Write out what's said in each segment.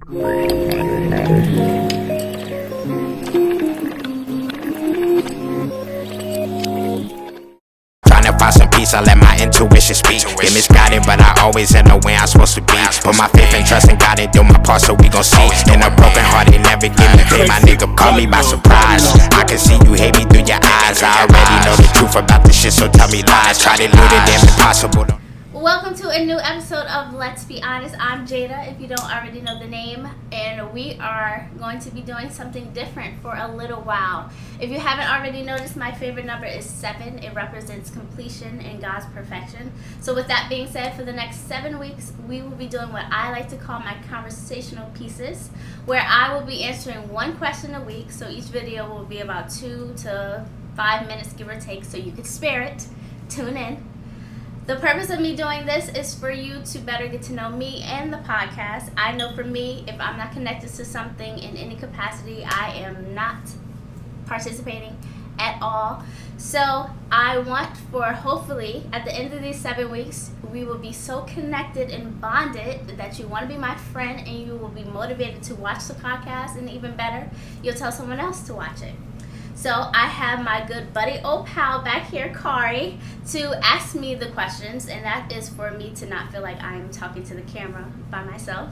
Find some peace, I let my intuition speak. Get misguided, but I always end up where I'm supposed to be. Put my faith and trust in God and do my part, so we gon' see. In a broken heart, they never give me pain. My nigga caught me by surprise. I can see you hate me through your eyes. I already know the truth about this shit, so tell me lies. Try to do the damn impossible. Welcome to a new episode of Let's Be Honest. I'm Jada, if you don't already know the name, and we are going to be doing something different for a little while. If you haven't already noticed, my favorite number is 7. It represents completion and God's perfection. So with that being said, for the next 7 weeks, we will be doing what I like to call my conversational pieces, where I will be answering one question a week. So each video will be about 2 to 5 minutes, give or take, so you can spare it. Tune in. The purpose of me doing this is for you to better get to know me and the podcast. I know for me, if I'm not connected to something in any capacity, I am not participating at all. So I want for, hopefully, at the end of these 7 weeks, we will be so connected and bonded that you want to be my friend and you will be motivated to watch the podcast, and even better, you'll tell someone else to watch it. So I have my good buddy, old pal back here, Kari, to ask me the questions, and that is for me to not feel like I'm talking to the camera by myself,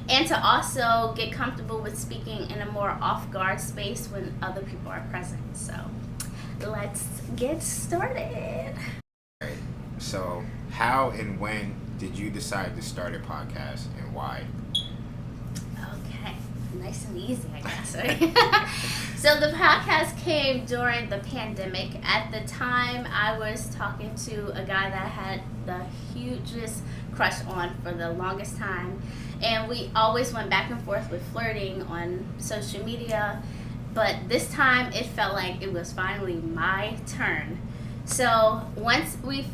and to also get comfortable with speaking in a more off-guard space when other people are present. So let's get started. Right. So how and when did you decide to start a podcast, and why? Okay, nice and easy, I guess, right? So the podcast came during the pandemic. At the time, I was talking to a guy that I had the hugest crush on for the longest time. And we always went back and forth with flirting on social media. But this time, it felt like it was finally my turn. So once we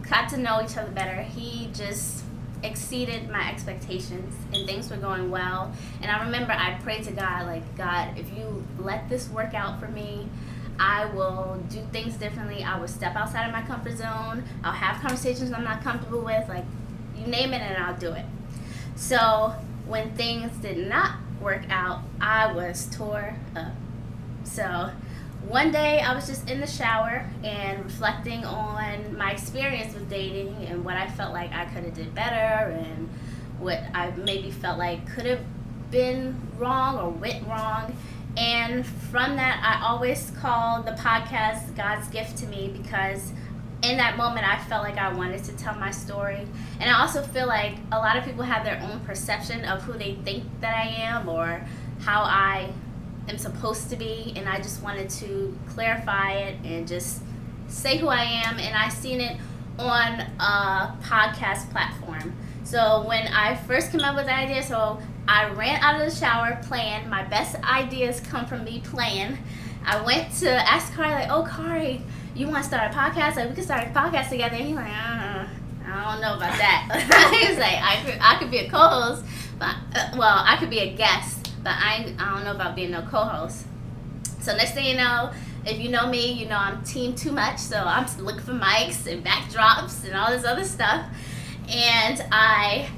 got to know each other better, he just exceeded my expectations and things were going well. And I remember I prayed to God, like, God, if you let this work out for me, I will do things differently. I will step outside of my comfort zone. I'll have conversations I'm not comfortable with, like, you name it, and I'll do it. So when things did not work out, I was tore up. So one day I was just in the shower and reflecting on my experience with dating and what I felt like I could have did better and what I maybe felt like could have been wrong or went wrong. And from that, I always call the podcast God's gift to me, because in that moment I felt like I wanted to tell my story. And I also feel like a lot of people have their own perception of who they think that I am or how I am supposed to be, and I just wanted to clarify it and just say who I am. And I seen it on a podcast platform. So when I first came up with the idea, so I ran out of the shower playing. My best ideas come from me playing. I went to ask Kari, like, oh, Kari, you want to start a podcast? Like, we could start a podcast together. And he's like, I don't know about that. He was like, I could be a co-host, but well, I could be a guest, but I don't know about being no co-host. So next thing you know, if you know me, you know I'm team too much. So I'm looking for mics and backdrops and all this other stuff. And I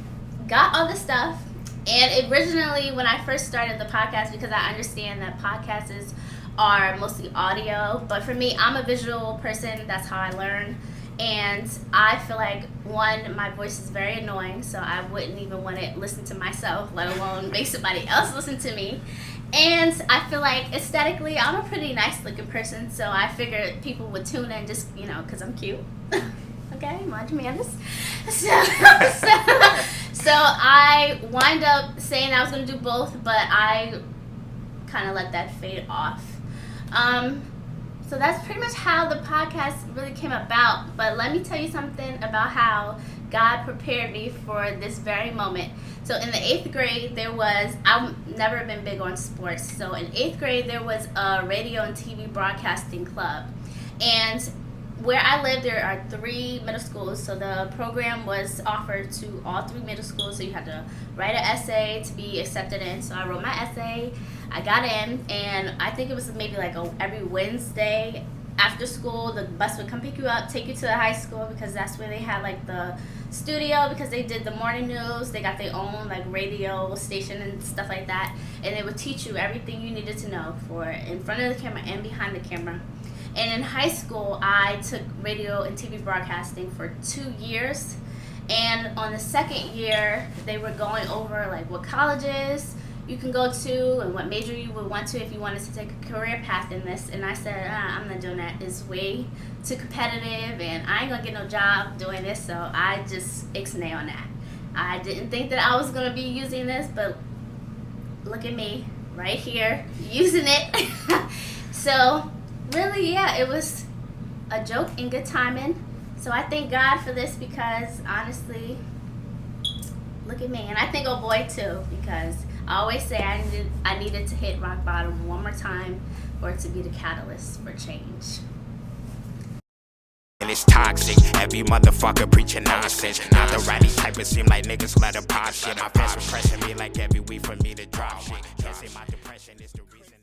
got all this stuff. And originally, when I first started the podcast, because I understand that podcasts are mostly audio, but for me, I'm a visual person. That's how I learn. And I feel like, one, my voice is very annoying, so I wouldn't even want to listen to myself, let alone make somebody else listen to me. And I feel like aesthetically, I'm a pretty nice looking person, so I figured people would tune in just, you know, because I'm cute. Okay, mind your manners. So I wind up saying I was going to do both, but I kind of let that fade off. So that's pretty much how the podcast really came about. But let me tell you something about how God prepared me for this very moment. So in the 8th grade, I've never been big on sports. So in 8th grade, there was a radio and TV broadcasting club. And where I live, there are 3 middle schools. So the program was offered to all 3 middle schools. So you had to write an essay to be accepted in. So I wrote my essay. I got in, and I think it was maybe like every Wednesday after school, the bus would come pick you up, take you to the high school, because that's where they had like the studio, because they did the morning news. They got their own like radio station and stuff like that, and they would teach you everything you needed to know for in front of the camera and behind the camera. And in high school, I took radio and TV broadcasting for 2 years. And on the second year, they were going over like what colleges you can go to and what major you would want to if you wanted to take a career path in this. And I said, I'm not doing that. It's way too competitive, and I ain't gonna get no job doing this. So I just ixnay on that. I didn't think that I was gonna be using this, but look at me right here using it. So really, yeah, it was a joke and good timing. So I thank God for this, because honestly, look at me. And I thank oh boy too, because I always say I needed to hit rock bottom one more time for it to be the catalyst for change. And it's toxic, every motherfucker preaching nonsense. Not the righty type, it seem like niggas let her pop shit. My fans are pressing me like every week for me to drop shit. Can't say my depression is the reason.